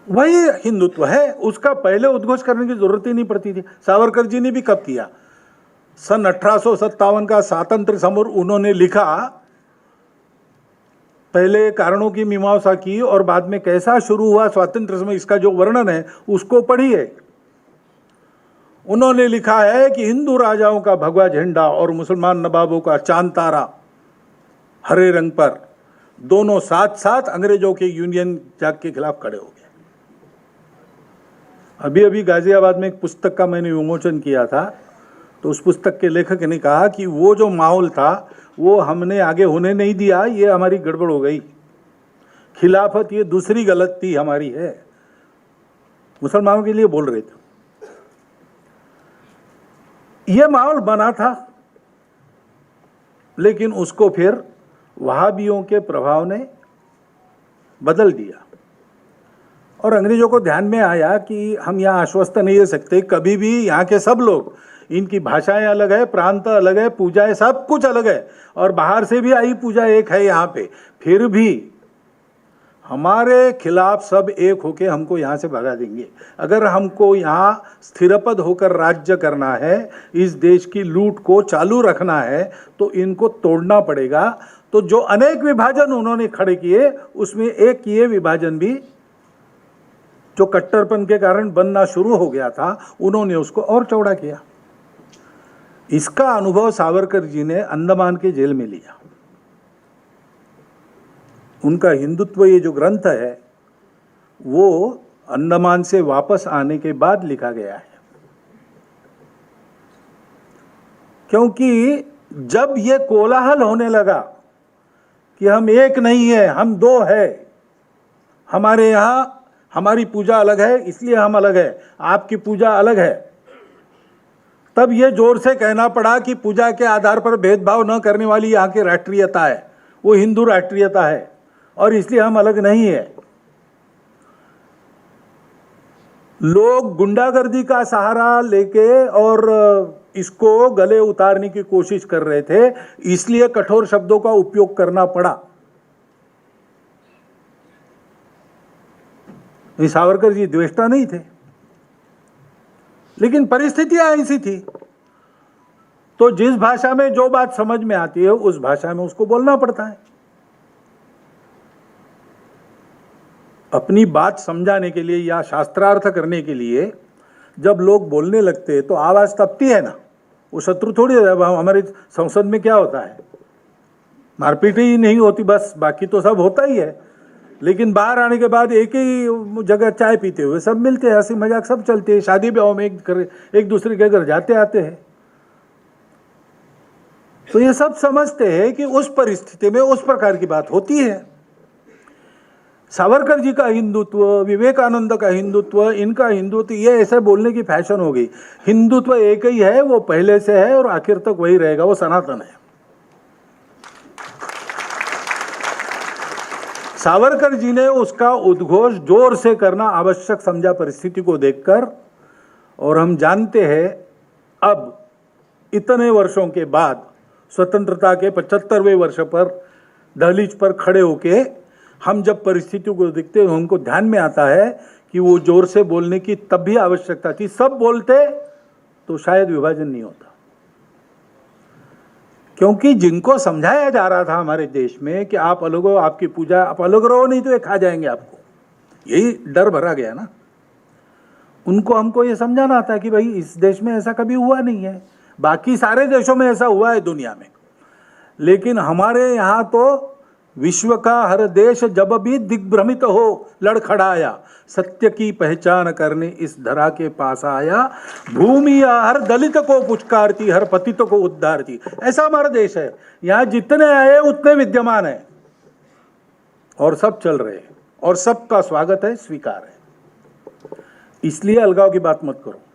वही हिंदुत्व है, उसका पहले उद्घोष करने की जरूरत ही नहीं पड़ती थी। सावरकर जी ने भी कब किया? सन 1857 का स्वातंत्र्य समर उन्होंने लिखा, पहले कारणों की मीमांसा की और बाद में कैसा शुरू हुआ स्वातंत्र्य समय, इसका जो वर्णन है उसको पढ़िए। उन्होंने लिखा है कि हिंदू राजाओं का भगवा झंडा और मुसलमान नवाबों का चांद तारा हरे रंग पर, दोनों साथ साथ अंग्रेजों के यूनियन जैक के खिलाफ खड़े हो गए। अभी अभी गाजियाबाद में एक पुस्तक का मैंने विमोचन किया था, तो उस पुस्तक के लेखक ने कहा कि वो जो माहौल था वो हमने आगे होने नहीं दिया, ये हमारी गड़बड़ हो गई, खिलाफत ये दूसरी गलती हमारी है। मुसलमानों के लिए बोल रहे थे। ये माहौल बना था, लेकिन उसको फिर वहाबियों के प्रभाव ने बदल दिया और अंग्रेजों को ध्यान में आया कि हम यहाँ आश्वस्त नहीं रह सकते कभी भी। यहाँ के सब लोग, इनकी भाषाएं अलग है, प्रांत अलग है, पूजाएं सब कुछ अलग है, और बाहर से भी आई पूजा एक है यहाँ पे, फिर भी हमारे खिलाफ सब एक होके हमको यहाँ से भगा देंगे। अगर हमको यहाँ स्थिरपद होकर राज्य करना है, इस देश की लूट को चालू रखना है, तो इनको तोड़ना पड़ेगा। तो जो अनेक विभाजन उन्होंने खड़े किए, उसमें एक ये विभाजन भी जो कट्टरपन के कारण बनना शुरू हो गया था, उन्होंने उसको और चौड़ा किया। इसका अनुभव सावरकर जी ने अंडमान के जेल में लिया। उनका हिंदुत्व ये जो ग्रंथ है वो अंडमान से वापस आने के बाद लिखा गया है, क्योंकि जब ये कोलाहल होने लगा कि हम एक नहीं है, हम दो है, हमारे यहाँ हमारी पूजा अलग है इसलिए हम अलग है, आपकी पूजा अलग है, तब ये जोर से कहना पड़ा कि पूजा के आधार पर भेदभाव न करने वाली यहाँ की राष्ट्रीयता है, वो हिंदू राष्ट्रीयता है और इसलिए हम अलग नहीं है। लोग गुंडागर्दी का सहारा लेके और इसको गले उतारने की कोशिश कर रहे थे, इसलिए कठोर शब्दों का उपयोग करना पड़ा। ये सावरकर जी द्वेष्टा नहीं थे, लेकिन परिस्थितियां ऐसी थी, तो जिस भाषा में जो बात समझ में आती है उस भाषा में उसको बोलना पड़ता है। अपनी बात समझाने के लिए या शास्त्रार्थ करने के लिए जब लोग बोलने लगते तो आवाज तपती है ना, वो शत्रु थोड़ी है। हमारे संसद में क्या होता है, मारपीट ही नहीं होती बस, बाकी तो सब होता ही है। लेकिन बाहर आने के बाद एक ही जगह चाय पीते हुए सब मिलते हैं, हंसी मजाक सब चलते हैं, शादी ब्याह में एक दूसरे के घर जाते आते हैं। तो ये सब समझते हैं कि उस परिस्थिति में उस प्रकार की बात होती है। सावरकर जी का हिंदुत्व, विवेकानंद का हिंदुत्व, इनका हिंदुत्व, ये ऐसे बोलने की फैशन हो गई। हिंदुत्व एक ही है, वो पहले से है और आखिर तक वही रहेगा, वो सनातन है। सावरकर जी ने उसका उद्घोष जोर से करना आवश्यक समझा परिस्थिति को देखकर, और हम जानते हैं अब इतने वर्षों के बाद स्वतंत्रता के 75वें वर्ष पर दहलीज पर खड़े होके हम जब परिस्थितियों को देखते हैं, हमको ध्यान में आता है कि वो जोर से बोलने की तब भी आवश्यकता थी। सब बोलते तो शायद विभाजन नहीं होता, क्योंकि जिनको समझाया जा रहा था हमारे देश में कि आप अलग हो, आपकी पूजा, आप अलग रहो नहीं तो ये खा जाएंगे आपको, यही डर भरा गया ना। उनको हमको ये समझाना था कि भाई इस देश में ऐसा कभी हुआ नहीं है, बाकी सारे देशों में ऐसा हुआ है दुनिया में, लेकिन हमारे यहाँ तो विश्व का हर देश जब भी दिग्भ्रमित हो लड़खड़ाया, सत्य की पहचान करने इस धरा के पास आया, भूमि हर दलित को पुचकारती, हर पतित को उद्धारती। ऐसा हमारा देश है, यहाँ जितने आए उतने विद्यमान है और सब चल रहे हैं और सबका स्वागत है, स्वीकार है। इसलिए अलगाव की बात मत करो।